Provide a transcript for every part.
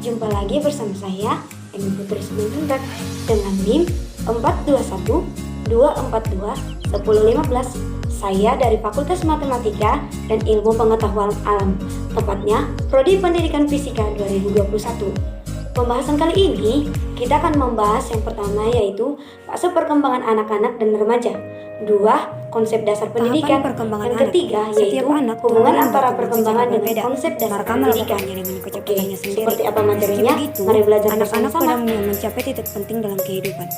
Jumpa lagi bersama saya, Emi Putri Simanjuntak, dengan NIM 421-242-1015. Saya dari Fakultas Matematika dan Ilmu Pengetahuan Alam, tepatnya Prodi Pendidikan Fisika 2021. Pembahasan kali ini, kita akan membahas yang pertama yaitu fase perkembangan anak-anak dan remaja. 2. Konsep dasar pendidikan. Yang ketiga yaitu hubungan antara perkembangan dengan konsep dasar pendidikan. Oke, seperti apa materinya? Mari belajar bersama-sama. Mencapai titik penting dalam kehidupan.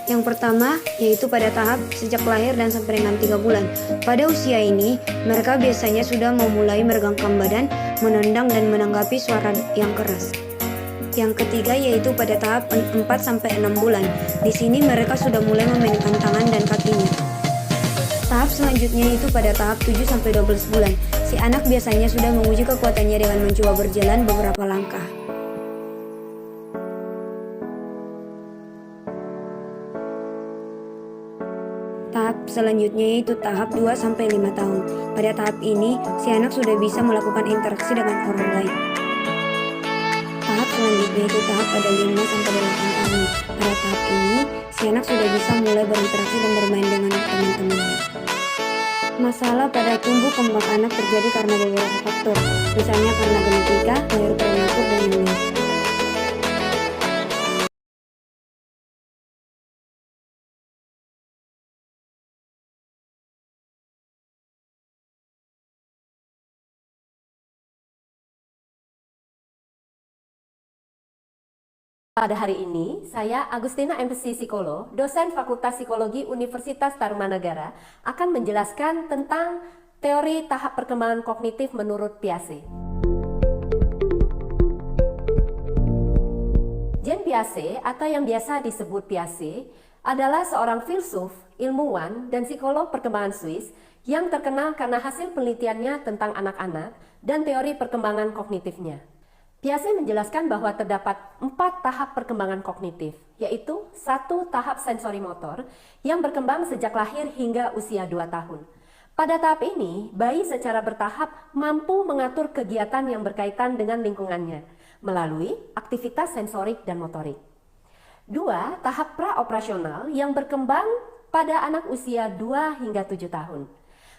Yang pertama yaitu pada tahap sejak lahir dan sampai dengan 3 bulan. Pada usia ini, mereka biasanya sudah memulai meregangkan badan, menendang dan menanggapi suara yang keras. Yang ketiga yaitu pada tahap 4-6 bulan. Di sini mereka sudah mulai memainkan tangan dan kakinya. Tahap selanjutnya itu pada tahap 7-12 bulan. Si anak biasanya sudah menguji kekuatannya dengan mencoba berjalan beberapa langkah. Tahap selanjutnya yaitu tahap 2-5 tahun. Pada tahap ini, si anak sudah bisa melakukan interaksi dengan orang lain. Tahap selanjutnya itu tahap pada 5-8 tahun. Pada tahap ini, si anak sudah bisa mulai berinteraksi dan bermain dengan teman-temannya. Masalah pada tumbuh kembang anak terjadi karena beberapa faktor, misalnya karena genetika, lahir prematur, dan lain-lain. Pada hari ini, saya Agustina MC Psikolo, dosen Fakultas Psikologi Universitas Tarumanagara, akan menjelaskan tentang teori tahap perkembangan kognitif menurut Piaget. Jean Piaget, atau yang biasa disebut Piaget, adalah seorang filsuf, ilmuwan, dan psikolog perkembangan Swiss yang terkenal karena hasil penelitiannya tentang anak-anak dan teori perkembangan kognitifnya. Piaget menjelaskan bahwa terdapat 4 tahap perkembangan kognitif, yaitu 1 tahap sensori motor yang berkembang sejak lahir hingga usia 2 tahun. Pada tahap ini, bayi secara bertahap mampu mengatur kegiatan yang berkaitan dengan lingkungannya melalui aktivitas sensorik dan motorik. 2. Tahap praoperasional yang berkembang pada anak usia 2 hingga 7 tahun.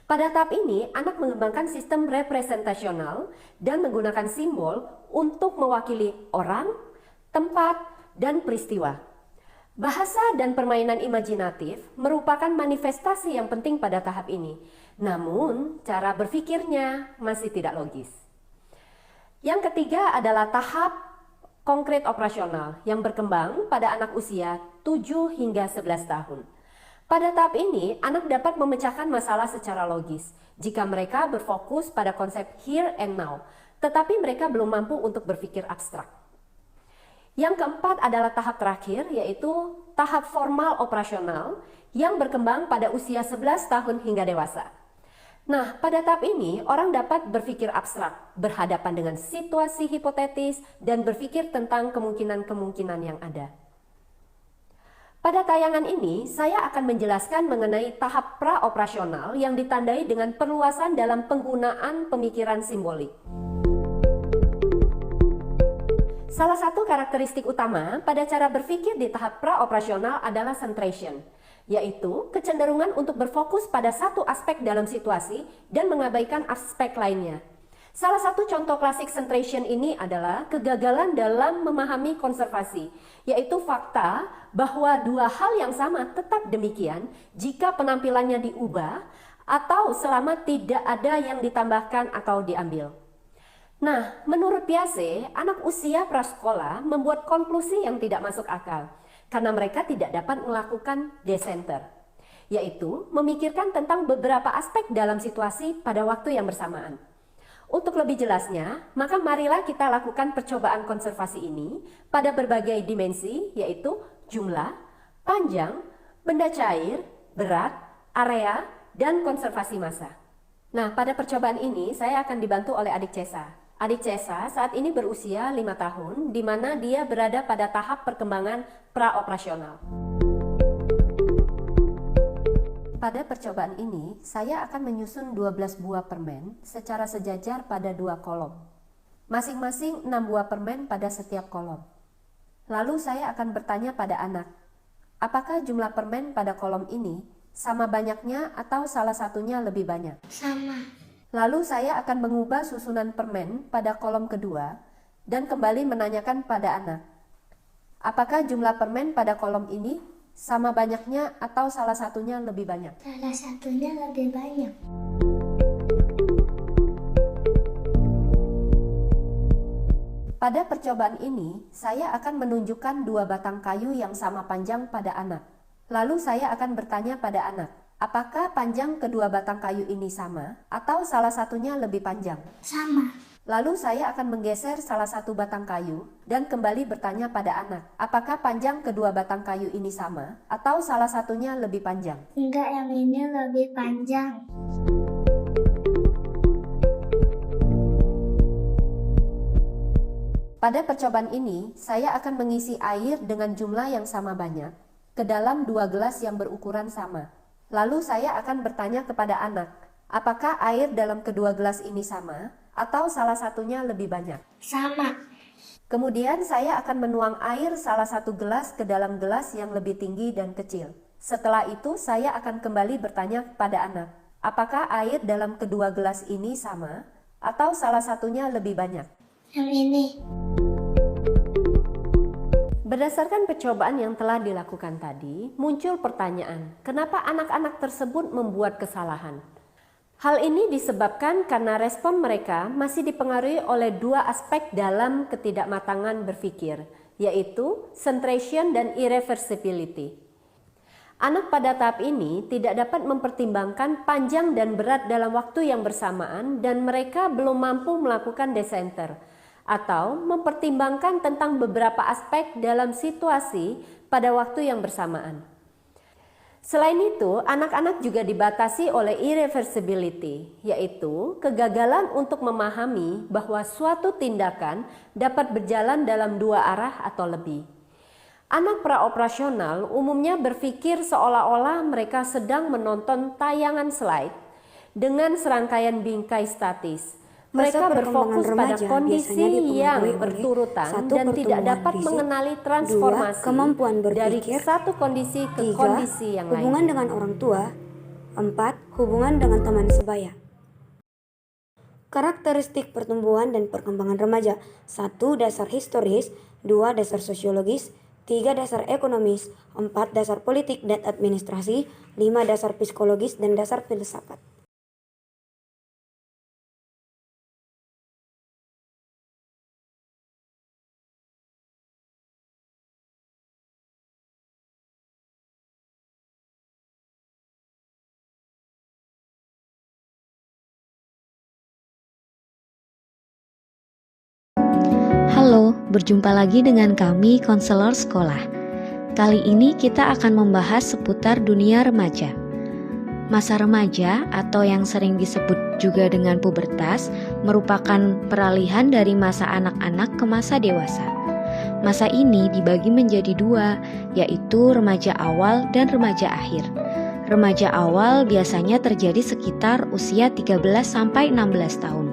Pada tahap ini, anak mengembangkan sistem representasional dan menggunakan simbol untuk mewakili orang, tempat, dan peristiwa. Bahasa dan permainan imajinatif merupakan manifestasi yang penting pada tahap ini. Namun, cara berpikirnya masih tidak logis. Yang ketiga adalah tahap konkret operasional yang berkembang pada anak usia 7 hingga 11 tahun. Pada tahap ini, anak dapat memecahkan masalah secara logis jika mereka berfokus pada konsep here and now, tetapi mereka belum mampu untuk berpikir abstrak. Yang keempat adalah tahap terakhir, yaitu tahap formal operasional yang berkembang pada usia 11 tahun hingga dewasa. Nah, pada tahap ini, orang dapat berpikir abstrak, berhadapan dengan situasi hipotetis, dan berpikir tentang kemungkinan-kemungkinan yang ada. Pada tayangan ini, saya akan menjelaskan mengenai tahap praoperasional yang ditandai dengan perluasan dalam penggunaan pemikiran simbolik. Salah satu karakteristik utama pada cara berpikir di tahap praoperasional adalah centration, yaitu kecenderungan untuk berfokus pada satu aspek dalam situasi dan mengabaikan aspek lainnya. Salah satu contoh klasik centration ini adalah kegagalan dalam memahami konservasi, yaitu fakta bahwa 2 hal yang sama tetap demikian jika penampilannya diubah atau selama tidak ada yang ditambahkan atau diambil. Nah, menurut Piaget, anak usia prasekolah membuat konklusi yang tidak masuk akal karena mereka tidak dapat melakukan desenter, yaitu memikirkan tentang beberapa aspek dalam situasi pada waktu yang bersamaan. Untuk lebih jelasnya, maka marilah kita lakukan percobaan konservasi ini pada berbagai dimensi, yaitu jumlah, panjang, benda cair, berat, area, dan konservasi massa. Nah, pada percobaan ini saya akan dibantu oleh adik Cesa. Adik Cesa saat ini berusia 5 tahun, di mana dia berada pada tahap perkembangan praoperasional. Pada percobaan ini, saya akan menyusun 12 buah permen secara sejajar pada 2 kolom. masing-masing 6 buah permen pada setiap kolom. Lalu saya akan bertanya pada anak, apakah jumlah permen pada kolom ini sama banyaknya atau salah satunya lebih banyak? Sama. Lalu saya akan mengubah susunan permen pada kolom kedua dan kembali menanyakan pada anak, apakah jumlah permen pada kolom ini sama banyaknya atau salah satunya lebih banyak? Salah satunya lebih banyak. Pada percobaan ini, saya akan menunjukkan 2 batang kayu yang sama panjang pada anak. Lalu saya akan bertanya pada anak, apakah panjang kedua batang kayu ini sama atau salah satunya lebih panjang? Sama. Lalu saya akan menggeser salah satu batang kayu dan kembali bertanya pada anak, apakah panjang kedua batang kayu ini sama atau salah satunya lebih panjang? Enggak, yang ini lebih panjang. Pada percobaan ini, saya akan mengisi air dengan jumlah yang sama banyak ke dalam 2 gelas yang berukuran sama. Lalu saya akan bertanya kepada anak, apakah air dalam kedua gelas ini sama atau salah satunya lebih banyak? Sama. Kemudian saya akan menuang air salah satu gelas ke dalam gelas yang lebih tinggi dan kecil. Setelah itu saya akan kembali bertanya kepada anak, apakah air dalam kedua gelas ini sama atau salah satunya lebih banyak? Yang ini. Berdasarkan percobaan yang telah dilakukan tadi, muncul pertanyaan, kenapa anak-anak tersebut membuat kesalahan? Hal ini disebabkan karena respon mereka masih dipengaruhi oleh 2 aspek dalam ketidakmatangan berpikir, yaitu centration dan irreversibility. Anak pada tahap ini tidak dapat mempertimbangkan panjang dan berat dalam waktu yang bersamaan dan mereka belum mampu melakukan desenter atau mempertimbangkan tentang beberapa aspek dalam situasi pada waktu yang bersamaan. Selain itu, anak-anak juga dibatasi oleh irreversibility, yaitu kegagalan untuk memahami bahwa suatu tindakan dapat berjalan dalam 2 arah atau lebih. Anak praoperasional umumnya berpikir seolah-olah mereka sedang menonton tayangan slide dengan serangkaian bingkai statis. Mereka berfokus pada kondisi yang berturutan dan tidak dapat mengenali transformasi kemampuan dari berpikir, satu kondisi ke 3. kondisi yang hubungan lain. dengan orang tua, 4. hubungan dengan teman sebaya. Karakteristik pertumbuhan dan perkembangan remaja: 1. dasar historis, 2. dasar sosiologis, 3. dasar ekonomis, 4. dasar politik dan administrasi, 5. dasar psikologis dan dasar filsafat. Halo, berjumpa lagi dengan kami konselor sekolah. Kali ini kita akan membahas seputar dunia remaja. Masa remaja atau yang sering disebut juga dengan pubertas merupakan peralihan dari masa anak-anak ke masa dewasa. Masa ini dibagi menjadi 2, yaitu remaja awal dan remaja akhir. Remaja awal biasanya terjadi sekitar usia 13-16 tahun.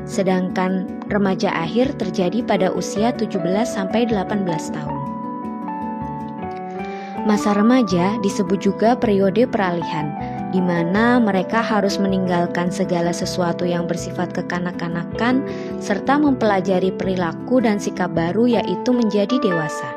Sedangkan remaja akhir terjadi pada usia 17-18 tahun. Masa remaja disebut juga periode peralihan, di mana mereka harus meninggalkan segala sesuatu yang bersifat kekanak-kanakan serta mempelajari perilaku dan sikap baru, yaitu menjadi dewasa.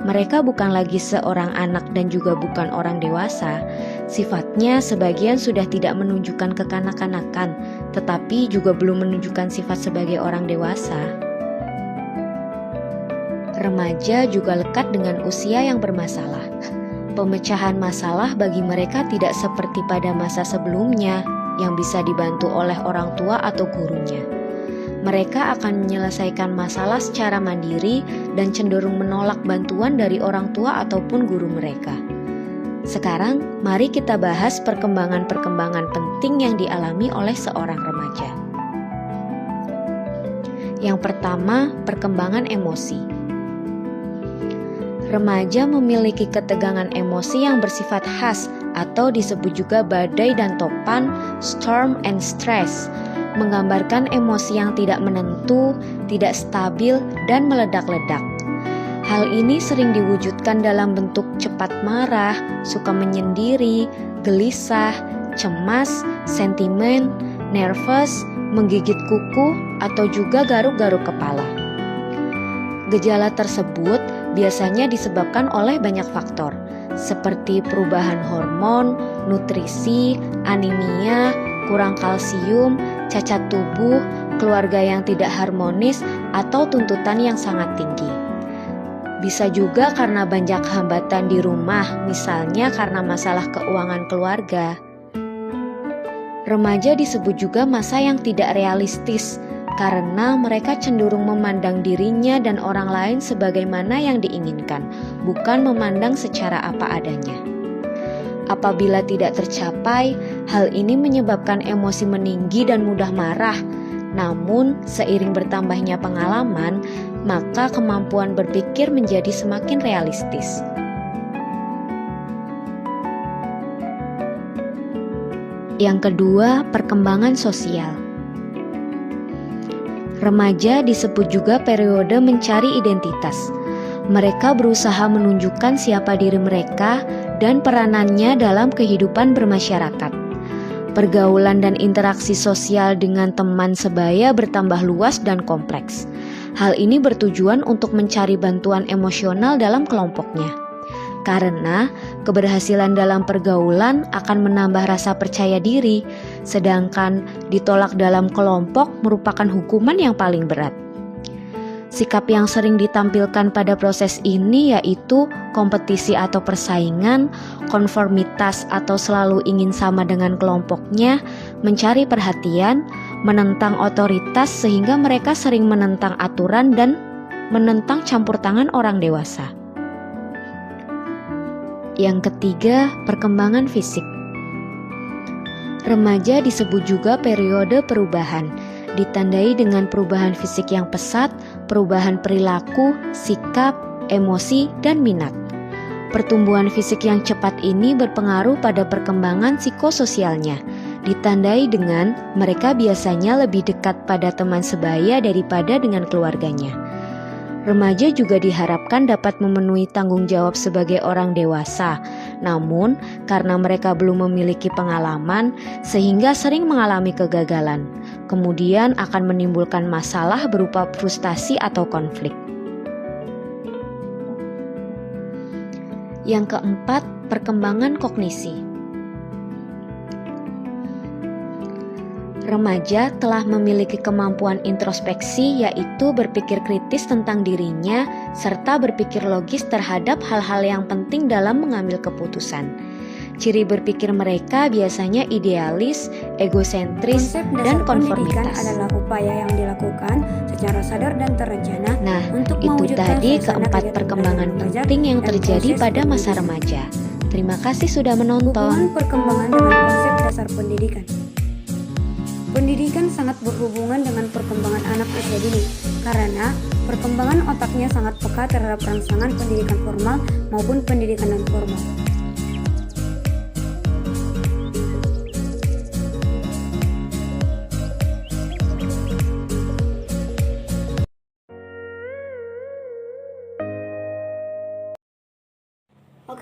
Mereka bukan lagi seorang anak dan juga bukan orang dewasa. Sifatnya sebagian sudah tidak menunjukkan kekanak-kanakan, tetapi juga belum menunjukkan sifat sebagai orang dewasa. Remaja juga lekat dengan usia yang bermasalah. Pemecahan masalah bagi mereka tidak seperti pada masa sebelumnya yang bisa dibantu oleh orang tua atau gurunya. Mereka akan menyelesaikan masalah secara mandiri dan cenderung menolak bantuan dari orang tua ataupun guru mereka. Sekarang, mari kita bahas perkembangan-perkembangan penting yang dialami oleh seorang remaja. Yang pertama, perkembangan emosi. Remaja memiliki ketegangan emosi yang bersifat khas atau disebut juga badai dan topan, storm and stress. menggambarkan emosi yang tidak menentu, tidak stabil, dan meledak-ledak. Hal ini sering diwujudkan dalam bentuk cepat marah, suka menyendiri, gelisah, cemas, sentimen, nervous, menggigit kuku, atau juga garuk-garuk kepala. Gejala tersebut biasanya disebabkan oleh banyak faktor, seperti perubahan hormon, nutrisi, anemia, kurang kalsium, cacat tubuh, keluarga yang tidak harmonis, atau tuntutan yang sangat tinggi. Bisa juga karena banyak hambatan di rumah, misalnya karena masalah keuangan keluarga. Remaja disebut juga masa yang tidak realistis, karena mereka cenderung memandang dirinya dan orang lain sebagaimana yang diinginkan, bukan memandang secara apa adanya. Apabila tidak tercapai, hal ini menyebabkan emosi meninggi dan mudah marah. Namun, seiring bertambahnya pengalaman, maka kemampuan berpikir menjadi semakin realistis. Yang kedua, perkembangan sosial. Remaja disebut juga periode mencari identitas. Mereka berusaha menunjukkan siapa diri mereka dan peranannya dalam kehidupan bermasyarakat. Pergaulan dan interaksi sosial dengan teman sebaya bertambah luas dan kompleks. Hal ini bertujuan untuk mencari bantuan emosional dalam kelompoknya. Karena keberhasilan dalam pergaulan akan menambah rasa percaya diri, sedangkan ditolak dalam kelompok merupakan hukuman yang paling berat. Sikap yang sering ditampilkan pada proses ini yaitu kompetisi atau persaingan, konformitas atau selalu ingin sama dengan kelompoknya, mencari perhatian, menentang otoritas sehingga mereka sering menentang aturan dan menentang campur tangan orang dewasa. Yang ketiga, perkembangan fisik. Remaja disebut juga periode perubahan, ditandai dengan perubahan fisik yang pesat, perubahan perilaku, sikap, emosi, dan minat. Pertumbuhan fisik yang cepat ini berpengaruh pada perkembangan psikososialnya, ditandai dengan mereka biasanya lebih dekat pada teman sebaya daripada dengan keluarganya. Remaja juga diharapkan dapat memenuhi tanggung jawab sebagai orang dewasa, namun karena mereka belum memiliki pengalaman, sehingga sering mengalami kegagalan. Kemudian akan menimbulkan masalah berupa frustasi atau konflik. Yang keempat, perkembangan kognisi. Remaja telah memiliki kemampuan introspeksi, yaitu berpikir kritis tentang dirinya serta berpikir logis terhadap hal-hal yang penting dalam mengambil keputusan. Ciri berpikir mereka biasanya idealis, egosentris, Konsep dan dasar pendidikan konformitas. adalah upaya yang dilakukan secara sadar dan terencana Nah, untuk itu mewujudkan tadi suasana keempat kegiatan perkembangan belajar mengajar penting yang dan terjadi proses pada masa pendidikan. remaja. Terima kasih sudah menonton. Hubungan perkembangan dengan konsep dasar pendidikan. Pendidikan sangat berhubungan dengan perkembangan anak usia dini, karena perkembangan otaknya sangat peka terhadap rangsangan pendidikan formal maupun pendidikan non-formal.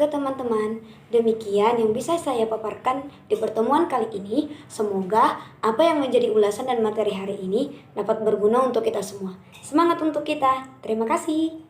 Oke teman-teman, demikian yang bisa saya paparkan di pertemuan kali ini. Semoga apa yang menjadi ulasan dan materi hari ini dapat berguna untuk kita semua. Semangat untuk kita. Terima kasih.